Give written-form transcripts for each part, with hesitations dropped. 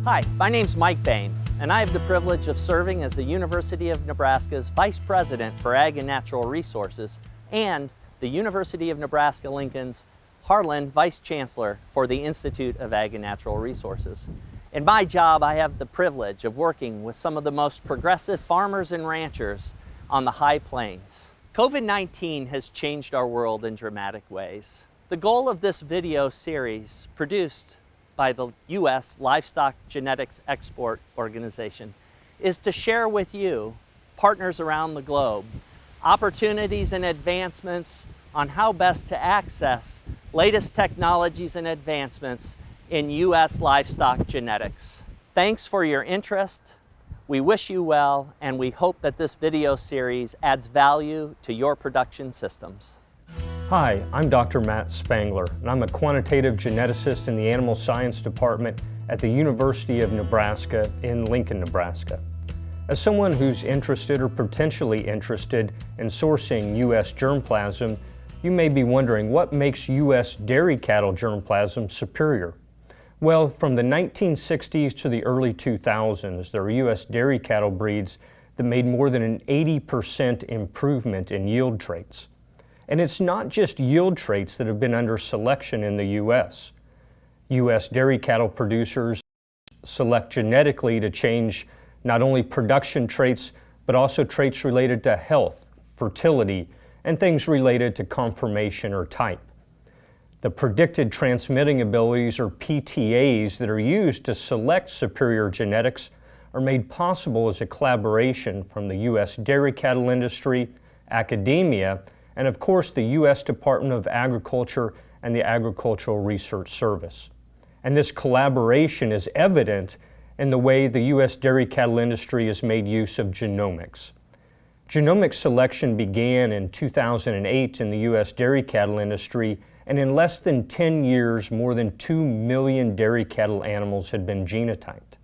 Hi, my name's Mike Boehm, and I have the privilege of serving as the University of Nebraska's Vice President for Ag and Natural Resources and the University of Nebraska-Lincoln's Harlan Vice Chancellor for the Institute of Ag and Natural Resources. In my job, I have the privilege of working with some of the most progressive farmers and ranchers on the high plains. COVID-19 has changed our world in dramatic ways. The goal of this video series, produced by the U.S. Livestock Genetics Export organization, is to share with you, partners around the globe, opportunities and advancements on how best to access latest technologies and advancements in U.S. livestock genetics. Thanks for your interest. We wish you well, and we hope that this video series adds value to your production systems. Hi, I'm Dr. Matt Spangler, and I'm a quantitative geneticist in the Animal Science Department at the University of Nebraska in Lincoln, Nebraska. As someone who's interested or potentially interested in sourcing U.S. germplasm, you may be wondering what makes U.S. dairy cattle germplasm superior. Well, from the 1960s to the early 2000s, there were U.S. dairy cattle breeds that made more than an 80% improvement in yield traits. And it's not just yield traits that have been under selection in the U.S. U.S. dairy cattle producers select genetically to change not only production traits, but also traits related to health, fertility, and things related to conformation or type. The predicted transmitting abilities, or PTAs, that are used to select superior genetics are made possible as a collaboration from the U.S. dairy cattle industry, academia, and of course the U.S. Department of Agriculture and the Agricultural Research Service. And this collaboration is evident in the way the U.S. dairy cattle industry has made use of genomics. Genomic selection began in 2008 in the U.S. dairy cattle industry, and in less than 10 years, more than 2 million dairy cattle animals had been genotyped.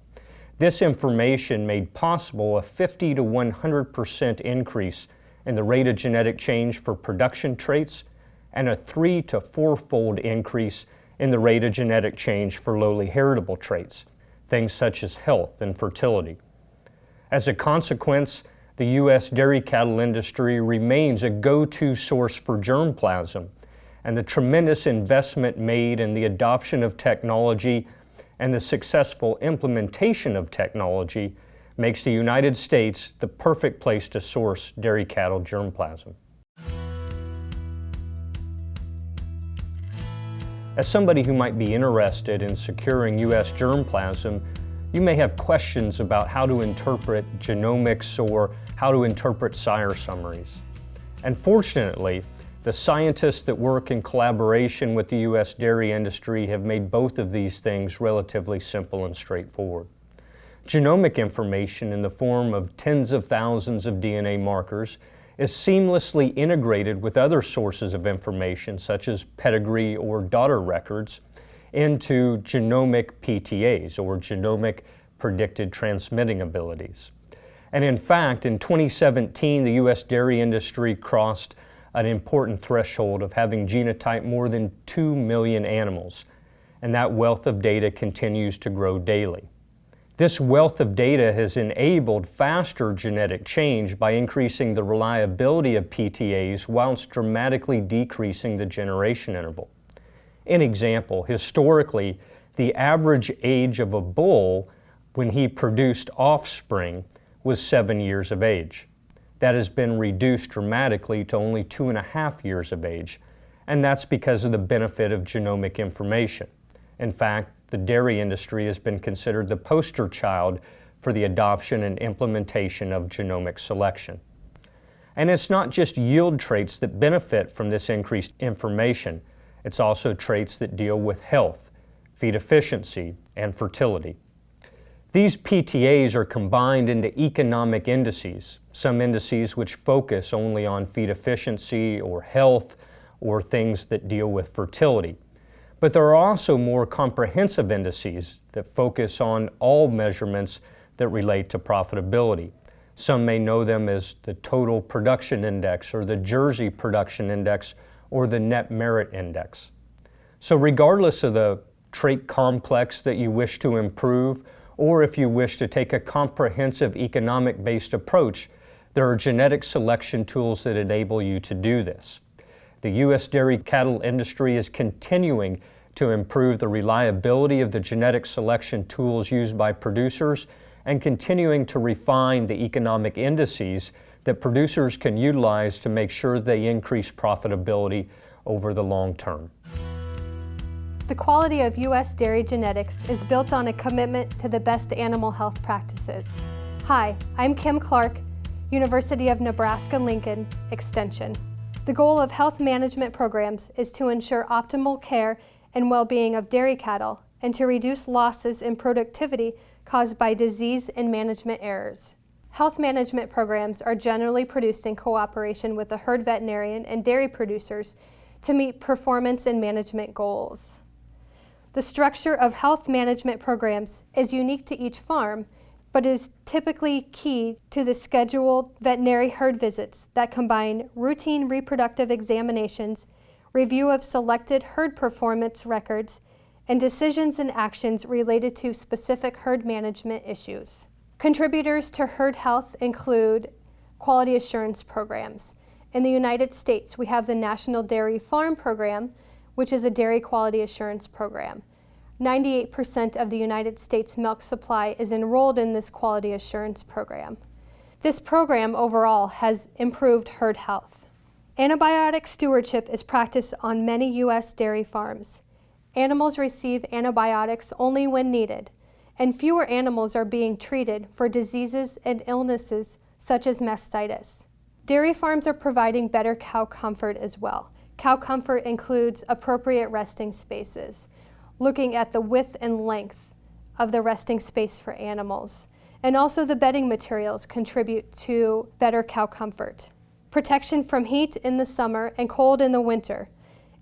This information made possible a 50 to 100% increase in the rate of genetic change for production traits, and a 3 to 4-fold increase in the rate of genetic change for lowly heritable traits, things such as health and fertility. As a consequence, the U.S. dairy cattle industry remains a go-to source for germplasm, and the tremendous investment made in the adoption of technology and the successful implementation of technology makes the United States the perfect place to source dairy cattle germplasm. As somebody who might be interested in securing U.S. germplasm, you may have questions about how to interpret genomics or how to interpret sire summaries. And fortunately, the scientists that work in collaboration with the U.S. dairy industry have made both of these things relatively simple and straightforward. Genomic information in the form of tens of thousands of DNA markers is seamlessly integrated with other sources of information, such as pedigree or daughter records, into genomic PTAs, or genomic predicted transmitting abilities. And in fact, in 2017, the U.S. dairy industry crossed an important threshold of having genotyped more than 2 million animals, and that wealth of data continues to grow daily. This wealth of data has enabled faster genetic change by increasing the reliability of PTAs whilst dramatically decreasing the generation interval. An example, historically, the average age of a bull when he produced offspring was 7 years of age. That has been reduced dramatically to only 2.5 years of age, and that's because of the benefit of genomic information. In fact, the dairy industry has been considered the poster child for the adoption and implementation of genomic selection. And it's not just yield traits that benefit from this increased information, it's also traits that deal with health, feed efficiency, and fertility. These PTAs are combined into economic indices, some indices which focus only on feed efficiency or health or things that deal with fertility. But there are also more comprehensive indices that focus on all measurements that relate to profitability. Some may know them as the Total Production Index or the Jersey Production Index or the Net Merit Index. So regardless of the trait complex that you wish to improve or if you wish to take a comprehensive economic-based approach, there are genetic selection tools that enable you to do this. The U.S. dairy cattle industry is continuing to improve the reliability of the genetic selection tools used by producers and continuing to refine the economic indices that producers can utilize to make sure they increase profitability over the long term. The quality of U.S. dairy genetics is built on a commitment to the best animal health practices. Hi, I'm Kim Clark, University of Nebraska-Lincoln Extension. The goal of health management programs is to ensure optimal care and well-being of dairy cattle and to reduce losses in productivity caused by disease and management errors. Health management programs are generally produced in cooperation with the herd veterinarian and dairy producers to meet performance and management goals. The structure of health management programs is unique to each farm, but is typically key to the scheduled veterinary herd visits that combine routine reproductive examinations, review of selected herd performance records, and decisions and actions related to specific herd management issues. Contributors to herd health include quality assurance programs. In the United States, we have the National Dairy Farm Program, which is a dairy quality assurance program. 98% of the United States milk supply is enrolled in this quality assurance program. This program overall has improved herd health. Antibiotic stewardship is practiced on many U.S. dairy farms. Animals receive antibiotics only when needed, and fewer animals are being treated for diseases and illnesses such as mastitis. Dairy farms are providing better cow comfort as well. Cow comfort includes appropriate resting spaces, looking at the width and length of the resting space for animals, and also the bedding materials contribute to better cow comfort. Protection from heat in the summer and cold in the winter.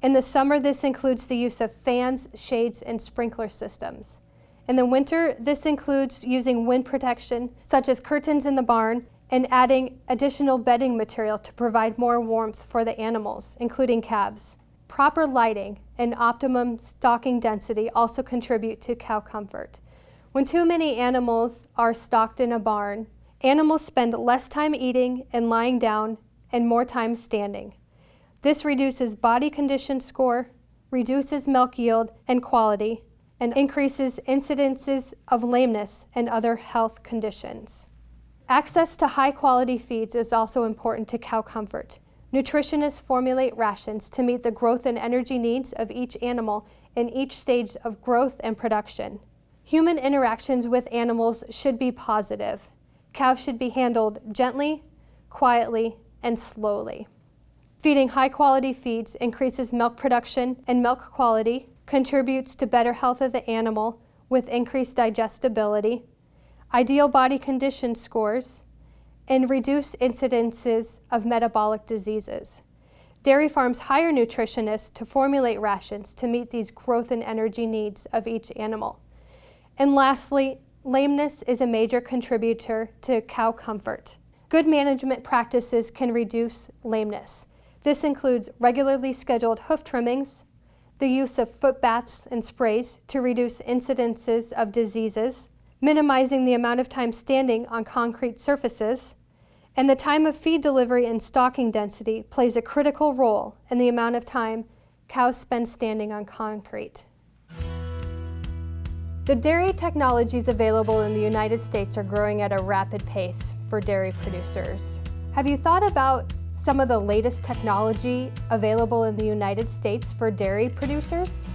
In the summer, this includes the use of fans, shades, and sprinkler systems. In the winter, this includes using wind protection, such as curtains in the barn, and adding additional bedding material to provide more warmth for the animals, including calves. Proper lighting and optimum stocking density also contribute to cow comfort. When too many animals are stocked in a barn, animals spend less time eating and lying down and more time standing. This reduces body condition score, reduces milk yield and quality, and increases incidences of lameness and other health conditions. Access to high-quality feeds is also important to cow comfort. Nutritionists formulate rations to meet the growth and energy needs of each animal in each stage of growth and production. Human interactions with animals should be positive. Cows should be handled gently, quietly, and slowly. Feeding high-quality feeds increases milk production and milk quality, contributes to better health of the animal with increased digestibility, ideal body condition scores, and reduce incidences of metabolic diseases. Dairy farms hire nutritionists to formulate rations to meet these growth and energy needs of each animal. And lastly, lameness is a major contributor to cow comfort. Good management practices can reduce lameness. This includes regularly scheduled hoof trimmings, the use of foot baths and sprays to reduce incidences of diseases, minimizing the amount of time standing on concrete surfaces, and the time of feed delivery and stocking density plays a critical role in the amount of time cows spend standing on concrete. The dairy technologies available in the United States are growing at a rapid pace for dairy producers. Have you thought about some of the latest technology available in the United States for dairy producers?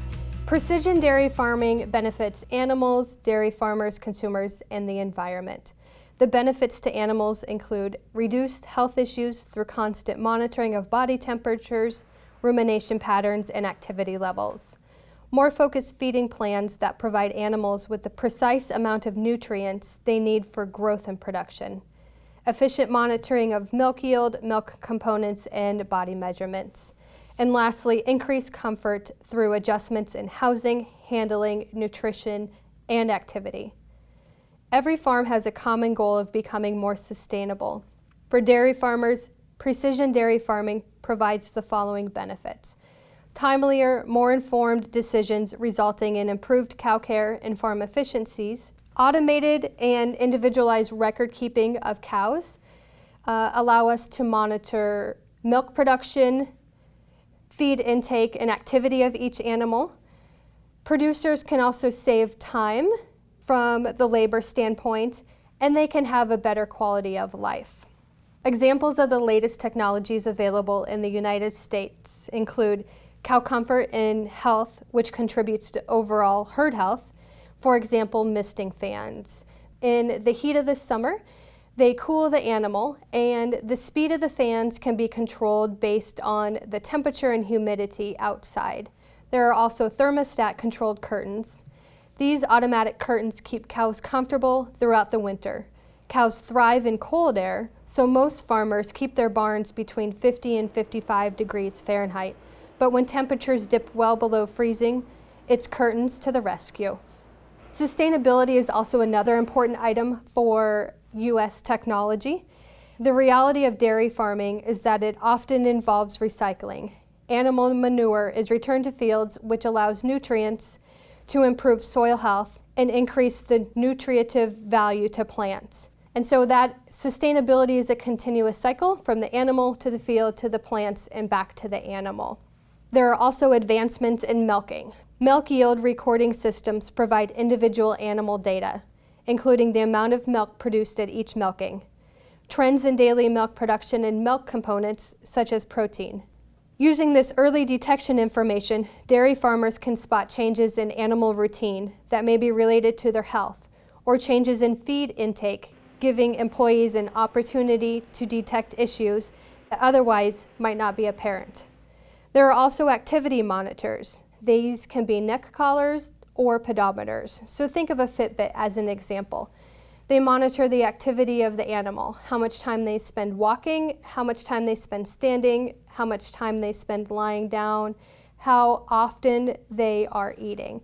Precision dairy farming benefits animals, dairy farmers, consumers, and the environment. The benefits to animals include reduced health issues through constant monitoring of body temperatures, rumination patterns, and activity levels. More focused feeding plans that provide animals with the precise amount of nutrients they need for growth and production. Efficient monitoring of milk yield, milk components, and body measurements. And lastly, increased comfort through adjustments in housing, handling, nutrition, and activity. Every farm has a common goal of becoming more sustainable. For dairy farmers, precision dairy farming provides the following benefits: timelier, more informed decisions resulting in improved cow care and farm efficiencies, Automated and individualized record keeping of cows allow us to monitor milk production, feed intake, and activity of each animal. Producers can also save time from the labor standpoint, and they can have a better quality of life. Examples of the latest technologies available in the United States include cow comfort and health, which contributes to overall herd health. For example, misting fans. In the heat of the summer, they cool the animal, and the speed of the fans can be controlled based on the temperature and humidity outside. There are also thermostat-controlled curtains. These automatic curtains keep cows comfortable throughout the winter. Cows thrive in cold air, so most farmers keep their barns between 50 and 55 degrees Fahrenheit. But when temperatures dip well below freezing, it's curtains to the rescue. Sustainability is also another important item for U.S. technology. The reality of dairy farming is that it often involves recycling. Animal manure is returned to fields, which allows nutrients to improve soil health and increase the nutritive value to plants. And so that sustainability is a continuous cycle from the animal to the field to the plants and back to the animal. There are also advancements in milking. Milk yield recording systems provide individual animal data, including the amount of milk produced at each milking, trends in daily milk production and milk components such as protein. Using this early detection information, dairy farmers can spot changes in animal routine that may be related to their health, or changes in feed intake, giving employees an opportunity to detect issues that otherwise might not be apparent. There are also activity monitors. These can be neck collars or pedometers. So think of a Fitbit as an example. They monitor the activity of the animal, how much time they spend walking, how much time they spend standing, how much time they spend lying down, how often they are eating.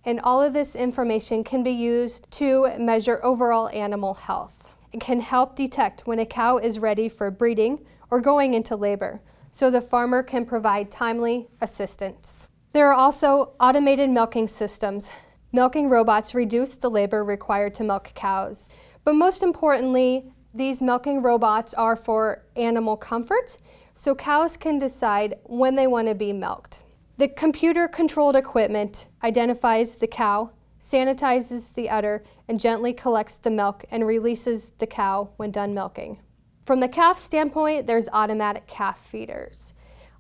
And all of this information can be used to measure overall animal health. It can help detect when a cow is ready for breeding or going into labor, so the farmer can provide timely assistance. There are also automated milking systems. Milking robots reduce the labor required to milk cows. But most importantly, these milking robots are for animal comfort, so cows can decide when they want to be milked. The computer-controlled equipment identifies the cow, sanitizes the udder, and gently collects the milk and releases the cow when done milking. From the calf standpoint, there's automatic calf feeders.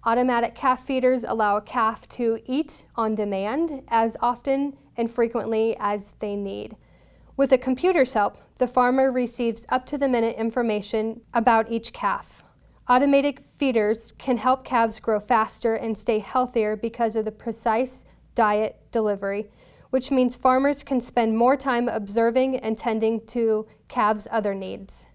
Automatic calf feeders allow a calf to eat on demand as often and frequently as they need. With the computer's help, the farmer receives up-to-the-minute information about each calf. Automated feeders can help calves grow faster and stay healthier because of the precise diet delivery, which means farmers can spend more time observing and tending to calves' other needs.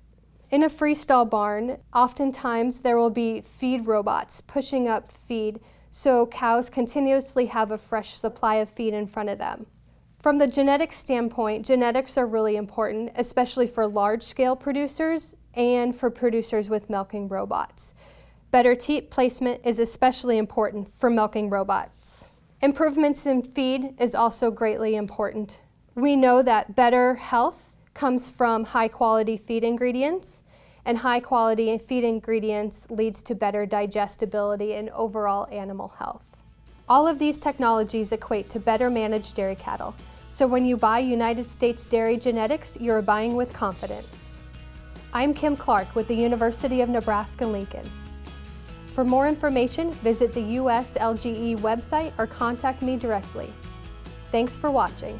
In a freestall barn, oftentimes there will be feed robots pushing up feed so cows continuously have a fresh supply of feed in front of them. From the genetics standpoint, genetics are really important, especially for large-scale producers and for producers with milking robots. Better teat placement is especially important for milking robots. Improvements in feed is also greatly important. We know that better health comes from high-quality feed ingredients, and high-quality feed ingredients leads to better digestibility and overall animal health. All of these technologies equate to better managed dairy cattle. So when you buy United States Dairy Genetics, you're buying with confidence. I'm Kim Clark with the University of Nebraska-Lincoln. For more information, visit the USLGE website or contact me directly. Thanks for watching.